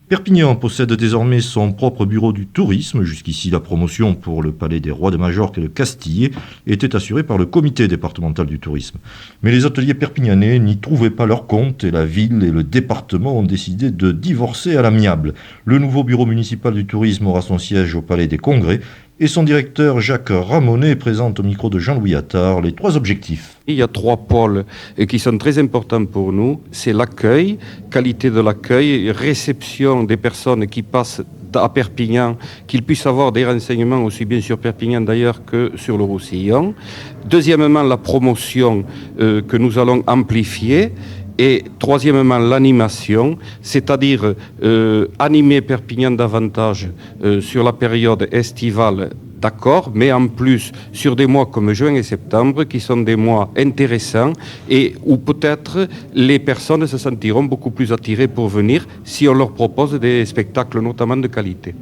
Perpignan possède désormais son propre bureau du tourisme. Jusqu'ici, la promotion pour le Palais des Rois de Majorque et de Castille était assurée par le comité départemental du tourisme. Mais les hôteliers perpignanais n'y trouvaient pas leur compte et la ville et le département ont décidé de divorcer à l'amiable. Le nouveau bureau municipal du tourisme aura son siège au Palais des Congrès et son directeur Jacques Ramonet présente au micro de Jean-Louis Attard les 3 objectifs. Il y a 3 pôles qui sont très importants pour nous. C'est l'accueil, qualité de l'accueil, réception des personnes qui passent à Perpignan, qu'ils puissent avoir des renseignements aussi bien sur Perpignan d'ailleurs que sur le Roussillon. Deuxièmement, la promotion que nous allons amplifier. Et troisièmement, l'animation, c'est-à-dire animer Perpignan davantage sur la période estivale, d'accord, mais en plus sur des mois comme juin et septembre, qui sont des mois intéressants et où peut-être les personnes se sentiront beaucoup plus attirées pour venir si on leur propose des spectacles notamment de qualité.